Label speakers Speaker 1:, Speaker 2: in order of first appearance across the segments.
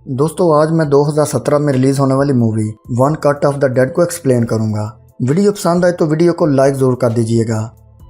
Speaker 1: दोस्तों आज मैं 2017 में रिलीज होने वाली movie one cut off the dead को एक्सप्लेन करूंगा। वीडियो पसंद आए तो वीडियो को लाइक जरूर कर दीजिएगा।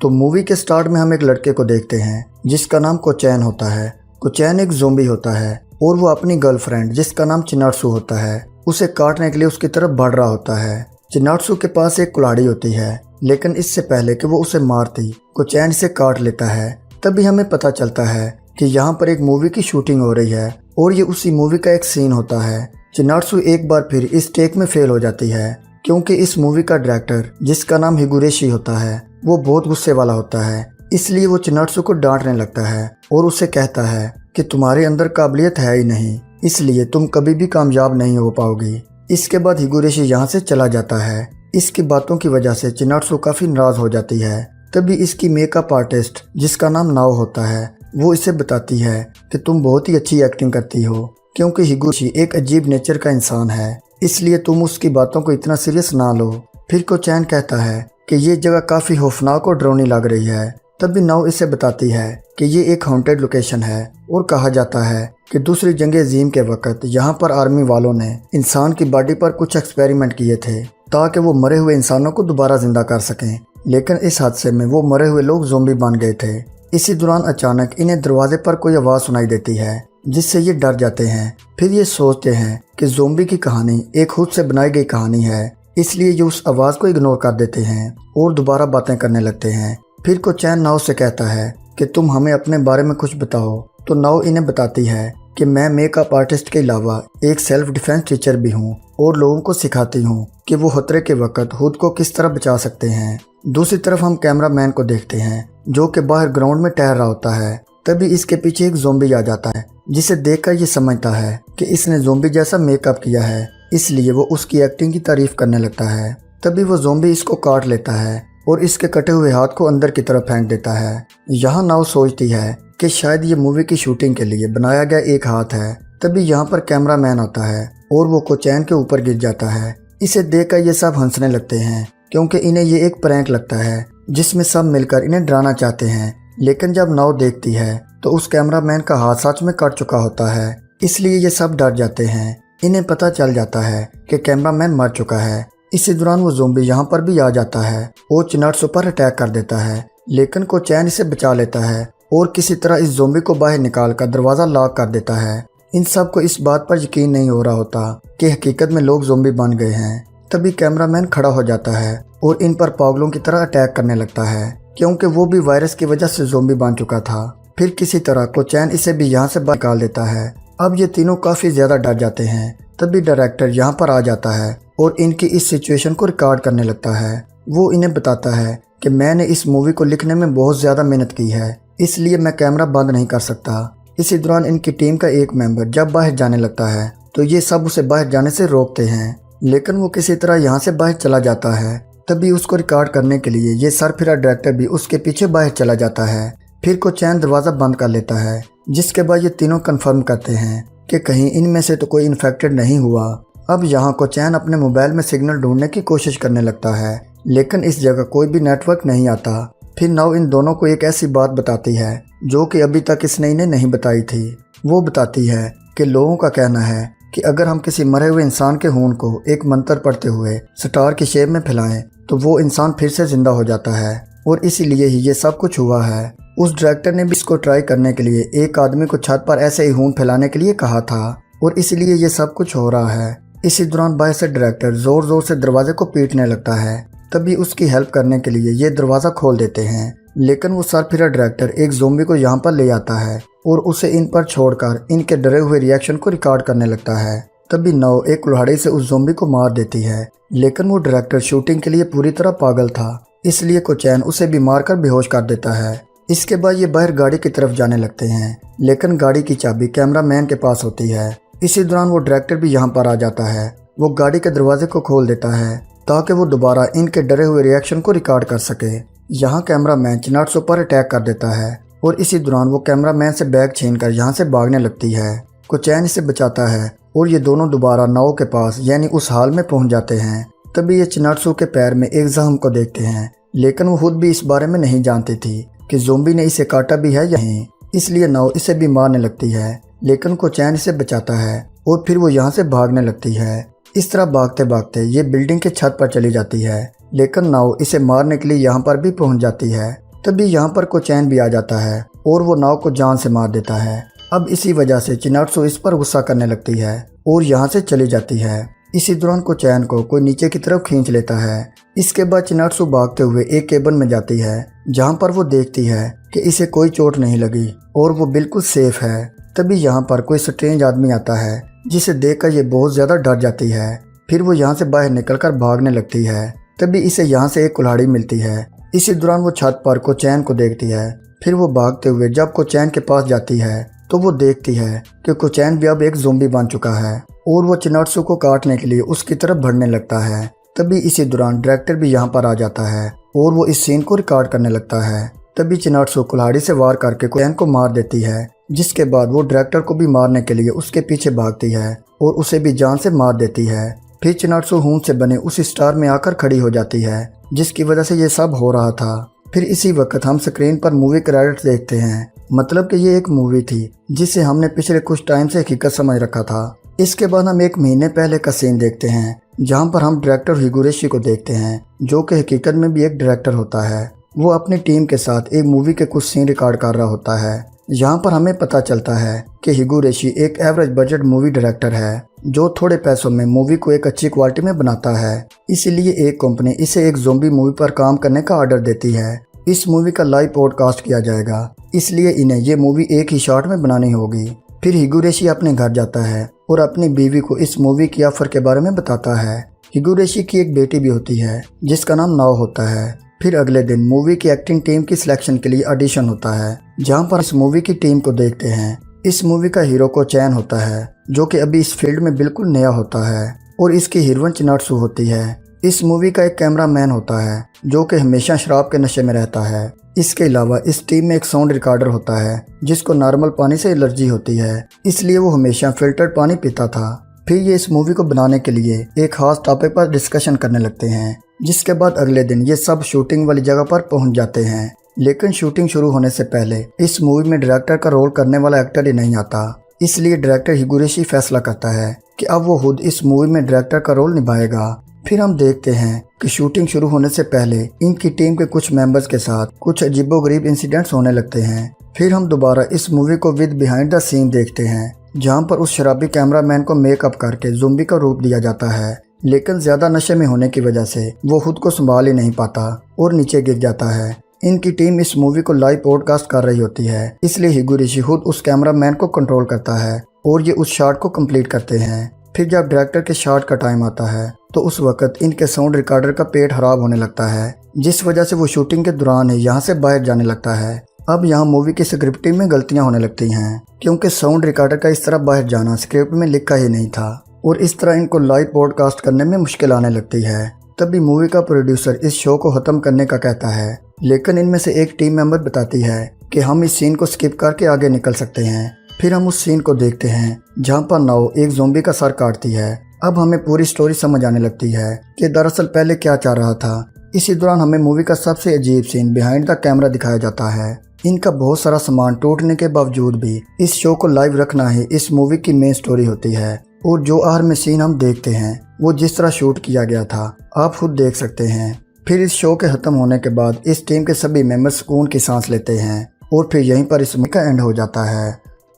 Speaker 1: तो मूवी के स्टार्ट में हम एक लड़के को देखते हैं जिसका नाम कोचैन होता है। कोचैन एक ज़ोंबी होता है और वो अपनी गर्लफ्रेंड जिसका नाम चिनात्सु होता है उसे काटने के लिए उसकी तरफ बढ़ रहा होता है। चिनात्सु के पास एक कुल्हाड़ी होती है, लेकिन इससे पहले कि वो उसे मारती कोचैन इसे काट लेता है। तभी हमें पता चलता है कि यहाँ पर एक मूवी की शूटिंग हो रही है और ये उसी मूवी का एक सीन होता है। चिनात्सु एक बार फिर इस टेक में फेल हो जाती है क्योंकि इस मूवी का डायरेक्टर जिसका नाम हिगुरेशी होता है वो बहुत गुस्से वाला होता है। इसलिए वो चिनात्सु को डांटने लगता है और उसे कहता है कि तुम्हारे अंदर काबिलियत है ही नहीं, इसलिए तुम कभी भी कामयाब नहीं हो पाओगी। इसके बाद हिगुरेशी यहाँ से चला जाता है। इसकी बातों की वजह से चिनात्सु काफी नाराज हो जाती है। तभी इसकी मेकअप आर्टिस्ट जिसका नाम नाओ होता है वो इसे बताती है कि तुम बहुत ही अच्छी एक्टिंग करती हो, क्योंकि हिगुरेशी एक अजीब नेचर का इंसान है, इसलिए तुम उसकी बातों को इतना सीरियस ना लो। फिर कोचैन कहता है कि ये जगह काफी खौफनाक और डरावनी लग रही है। तभी नाओ इसे बताती है कि ये एक हॉन्टेड लोकेशन है और कहा जाता है कि दूसरी जंग अजीम के वक्त यहाँ पर आर्मी वालों ने इंसान की बॉडी पर कुछ एक्सपेरिमेंट किए थे ताकि वो मरे हुए इंसानों को दोबारा जिंदा कर सकें, लेकिन इस हादसे में वो मरे हुए लोग ज़ोंबी बन गए थे। इसी दौरान अचानक इन्हें दरवाजे पर कोई आवाज़ सुनाई देती है जिससे ये डर जाते हैं। फिर ये सोचते हैं कि ज़ोंबी की कहानी एक खुद से बनाई गई कहानी है, इसलिए ये उस आवाज़ को इग्नोर कर देते हैं और दोबारा बातें करने लगते हैं। फिर कोचैन नाओ से कहता है कि तुम हमें अपने बारे में कुछ बताओ। तो नाओ इन्हें बताती है कि मैं मेकअप आर्टिस्ट के अलावा एक सेल्फ डिफेंस टीचर भी हूँ और लोगों को सिखाती हूँ कि वो खतरे के वक्त खुद को किस तरह बचा सकते हैं। दूसरी तरफ हम कैमरामैन को देखते हैं जो कि बाहर ग्राउंड में टहल रहा होता है। तभी इसके पीछे एक ज़ोंबी आ जाता है जिसे देखकर ये समझता है कि इसने ज़ोंबी जैसा मेकअप किया है, इसलिए वो उसकी एक्टिंग की तारीफ करने लगता है। तभी वो ज़ोंबी इसको काट लेता है और इसके कटे हुए हाथ को अंदर की तरफ फेंक देता है। यहाँ नाओ सोचती है कि शायद ये मूवी की शूटिंग के लिए बनाया गया एक हाथ है। तभी यहाँ पर कैमरामैन आता है और वो कोचैन के ऊपर गिर जाता है। इसे देखकर ये सब हंसने लगते हैं क्योंकि इन्हें ये एक प्रैंक लगता है जिसमें सब मिलकर इन्हें डराना चाहते हैं। लेकिन जब नाओ देखती है तो उस कैमरामैन का हाथ सच में कट चुका होता है, इसलिए ये सब डर जाते हैं। इन्हें पता चल जाता है कि कैमरामैन मर चुका है। इसी दौरान वो ज़ोंबी यहाँ पर भी आ जाता है और चिनात्सु पर अटैक कर देता है, लेकिन कोचैन इसे बचा लेता है और किसी तरह इस ज़ोंबी को बाहर निकाल कर दरवाज़ा लॉक कर देता है। इन सब को इस बात पर यकीन नहीं हो रहा होता कि हकीकत में लोग ज़ोंबी बन गए हैं। तभी कैमरामैन खड़ा हो जाता है और इन पर पागलों की तरह अटैक करने लगता है क्योंकि वो भी वायरस की वजह से ज़ोंबी बन चुका था। फिर किसी तरह कोचैन इसे भी यहाँ से बाहर निकाल देता है। अब ये तीनों काफ़ी ज़्यादा डर जाते हैं। तभी डायरेक्टर यहाँ पर आ जाता है और इनकी इस सिचुएशन को रिकॉर्ड करने लगता है। वो इन्हें बताता है कि मैंने इस मूवी को लिखने में बहुत ज़्यादा मेहनत की है, इसलिए मैं कैमरा बंद नहीं कर सकता। इसी दौरान इनकी टीम का एक मेंबर जब बाहर जाने लगता है तो ये सब उसे बाहर जाने से रोकते हैं, लेकिन वो किसी तरह यहाँ से बाहर चला जाता है। तभी उसको रिकॉर्ड करने के लिए ये सरफिरा डायरेक्टर भी उसके पीछे बाहर चला जाता है। फिर कोचैन दरवाज़ा बंद कर लेता है, जिसके बाद ये तीनों कंफर्म करते हैं कि कहीं इनमें से तो कोई इन्फेक्टेड नहीं हुआ। अब यहाँ कोचैन अपने मोबाइल में सिग्नल ढूंढने की कोशिश करने लगता है, लेकिन इस जगह कोई भी नेटवर्क नहीं आता। फिर नाओ इन दोनों को एक ऐसी बात बताती है जो कि अभी तक इसने इन्हें नहीं बताई थी। वो बताती है कि लोगों का कहना है कि अगर हम किसी मरे हुए इंसान के खून को एक मंत्र पढ़ते हुए स्टार की शेप में फैलाएं तो वो इंसान फिर से जिंदा हो जाता है, और इसीलिए ही ये सब कुछ हुआ है। उस डायरेक्टर ने भी इसको ट्राई करने के लिए एक आदमी को छत पर ऐसे ही खून फैलाने के लिए कहा था, और इसीलिए ये सब कुछ हो रहा है। इसी दौरान बाहर से डायरेक्टर जोर जोर से दरवाजे को पीटने लगता है। तभी उसकी हेल्प करने के लिए ये दरवाज़ा खोल देते हैं, लेकिन वो सरफिरा डायरेक्टर एक ज़ोंबी को यहाँ पर ले आता है और उसे इन पर छोड़कर इनके डरे हुए रिएक्शन को रिकॉर्ड करने लगता है। तभी नाओ एक कुल्हाड़ी से उस ज़ोंबी को मार देती है, लेकिन वो डायरेक्टर शूटिंग के लिए पूरी तरह पागल था, इसलिए कोचैन उसे भी मारकर बेहोश कर देता है। इसके बाद ये बाहर गाड़ी की तरफ जाने लगते हैं, लेकिन गाड़ी की चाबी कैमरामैन के पास होती है। इसी दौरान वो डायरेक्टर भी यहाँ पर आ जाता है। वो गाड़ी के दरवाजे को खोल देता है ताकि वो दोबारा इनके डरे हुए रिएक्शन को रिकॉर्ड कर सके। यहाँ कैमरामैन चिनात्सु पर अटैक कर देता है और इसी दौरान वो कैमरामैन से बैग छीनकर यहाँ से भागने लगती है। कोचैन इसे बचाता है और ये दोनों दोबारा नाओ के पास यानी उस हाल में पहुँच जाते हैं। तभी ये चिनात्सु के पैर में एक जख्म को देखते हैं, लेकिन वो खुद भी इस बारे में नहीं जानती थी कि ज़ोंबी ने इसे काटा भी है या नहीं, इसलिए नाओ इसे भी मारने लगती है, लेकिन कोचैन इसे बचाता है और फिर वो यहाँ से भागने लगती है। इस तरह भागते भागते ये बिल्डिंग के छत पर चली जाती है, लेकिन नाव इसे मारने के लिए यहाँ पर भी पहुँच जाती है। तभी यहाँ पर कोचैन भी आ जाता है और वो नाव को जान से मार देता है। अब इसी वजह से चिनात्सु इस पर गुस्सा करने लगती है और यहाँ से चली जाती है। इसी दौरान कोचैन को कोई नीचे की तरफ खींच लेता है। इसके बाद चिनात्सु भागते हुए एक केबिन में जाती है, जहाँ पर वो देखती है कि इसे कोई चोट नहीं लगी और वो बिल्कुल सेफ है। तभी यहाँ पर कोई स्ट्रेंज आदमी आता है, जिसे देखकर ये बहुत ज़्यादा डर जाती है। फिर वो यहाँ से बाहर निकलकर भागने लगती है। तभी इसे यहाँ से एक कुल्हाड़ी मिलती है। इसी दौरान वो छत पर कोचैन को देखती है। फिर वो भागते हुए जब कोचैन के पास जाती है तो वो देखती है कि कोचैन भी अब एक ज़ोंबी बन चुका है और वो चिनात्सु को काटने के लिए उसकी तरफ बढ़ने लगता है। तभी इसी दौरान डायरेक्टर भी यहाँ पर आ जाता है और वो इस सीन को रिकॉर्ड करने लगता है। तभी चिनात्सु कुल्हाड़ी से वार करके कोचैन को मार देती है, जिसके बाद वो डायरेक्टर को भी मारने के लिए उसके पीछे भागती है और उसे भी जान से मार देती है। फिर चिनात्सु खून से बने उस स्टार में आकर खड़ी हो जाती है, जिसकी वजह से ये सब हो रहा था। फिर इसी वक्त हम स्क्रीन पर मूवी क्रेडिट्स देखते हैं, मतलब कि ये एक मूवी थी जिसे हमने पिछले कुछ टाइम से हकीकत समझ रखा था। इसके बाद हम एक महीने पहले का सीन देखते हैं, जहां पर हम डायरेक्टर हिगुरेशी को देखते हैं, जो कि हकीकत में भी एक डायरेक्टर होता है। वो अपनी टीम के साथ एक मूवी के कुछ सीन रिकॉर्ड कर रहा होता है। यहाँ पर हमें पता चलता है कि हिगुरेशी एक एवरेज बजट मूवी डायरेक्टर है, जो थोड़े पैसों में मूवी को एक अच्छी क्वालिटी में बनाता है। इसीलिए एक कंपनी इसे एक ज़ोंबी मूवी पर काम करने का ऑर्डर देती है। इस मूवी का लाइव पॉडकास्ट किया जाएगा, इसलिए इन्हें ये मूवी एक ही शॉट में बनानी होगी। फिर हिगुरेशी अपने घर जाता है और अपनी बीवी को इस मूवी की ऑफर के बारे में बताता है। हिगुरेशी की एक बेटी भी होती है, जिसका नाम नाओ होता है। फिर अगले दिन मूवी की एक्टिंग टीम की सिलेक्शन के लिए ऑडिशन होता है, जहां पर इस मूवी की टीम को देखते हैं। इस मूवी का हीरो कोचैन होता है, जो कि अभी इस फील्ड में बिल्कुल नया होता है, और इसकी हीरोइन चिनात्सु होती है। इस मूवी का एक कैमरा मैन होता है, जो कि हमेशा शराब के नशे में रहता है। इसके अलावा इस टीम में एक साउंड रिकॉर्डर होता है, जिसको नॉर्मल पानी से एलर्जी होती है, इसलिए वो हमेशा फिल्टर्ड पानी पीता था। फिर ये इस मूवी को बनाने के लिए एक खास टॉपिक पर डिस्कशन करने लगते हैं, जिसके बाद अगले दिन ये सब शूटिंग वाली जगह पर पहुंच जाते हैं। लेकिन शूटिंग शुरू होने से पहले इस मूवी में डायरेक्टर का रोल करने वाला एक्टर ही नहीं आता, इसलिए डायरेक्टर हिगुरेशी फैसला करता है कि अब वो खुद इस मूवी में डायरेक्टर का रोल निभाएगा। फिर हम देखते हैं कि शूटिंग शुरू होने से पहले इनकी टीम के कुछ मेंबर्स के साथ कुछ अजीबोगरीब इंसिडेंट्स होने लगते हैं। फिर हम दोबारा इस मूवी को विद बिहाइंड द सीन देखते हैं, जहां पर उस शराबी कैमरामैन को मेकअप करके ज़ोंबी का रूप दिया जाता है, लेकिन ज्यादा नशे में होने की वजह से वो खुद को संभाल ही नहीं पाता और नीचे गिर जाता है। इनकी टीम इस मूवी को लाइव पॉडकास्ट कर रही होती है, इसलिए हिगुरेशी खुद उस कैमरामैन को कंट्रोल करता है और ये उस शॉट को कंप्लीट करते हैं। फिर जब डायरेक्टर के शॉट का टाइम आता है तो उस वक्त इनके साउंड रिकॉर्डर का पेट खराब होने लगता है, जिस वजह से वो शूटिंग के दौरान ही यहाँ से बाहर जाने लगता है। अब यहाँ मूवी की स्क्रिप्टिंग में गलतियाँ होने लगती हैं, क्योंकि साउंड रिकॉर्डर का इस तरह बाहर जाना स्क्रिप्ट में लिखा ही नहीं था और इस तरह इनको लाइव पॉडकास्ट करने में मुश्किल आने लगती है। तभी मूवी का प्रोड्यूसर इस शो को खत्म करने का कहता है, लेकिन इनमें से एक टीम मेंबर बताती है कि हम इस सीन को स्किप करके आगे निकल सकते हैं। फिर हम उस सीन को देखते हैं जहां पर नाओ एक ज़ोंबी का सर काटती है। अब हमें पूरी स्टोरी समझ आने लगती है कि दरअसल पहले क्या चाह रहा था। इसी दौरान हमें मूवी का सबसे अजीब सीन बिहाइंड द कैमरा दिखाया जाता है। इनका बहुत सारा सामान टूटने के बावजूद भी इस शो को लाइव रखना ही इस मूवी की मेन स्टोरी होती है, और जो आखिर में सीन हम देखते हैं वो जिस तरह शूट किया गया था आप खुद देख सकते हैं। फिर इस शो के खत्म होने के बाद इस टीम के सभी मेंबर सुकून की सांस लेते हैं और फिर यहीं पर इस मूवी का एंड हो जाता है।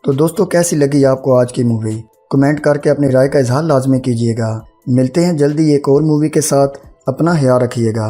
Speaker 1: तो दोस्तों, कैसी लगी आपको आज की मूवी? कमेंट करके अपनी राय का इजहार लाजमी कीजिएगा। मिलते हैं जल्दी एक और मूवी के साथ। अपना ख्याल रखिएगा।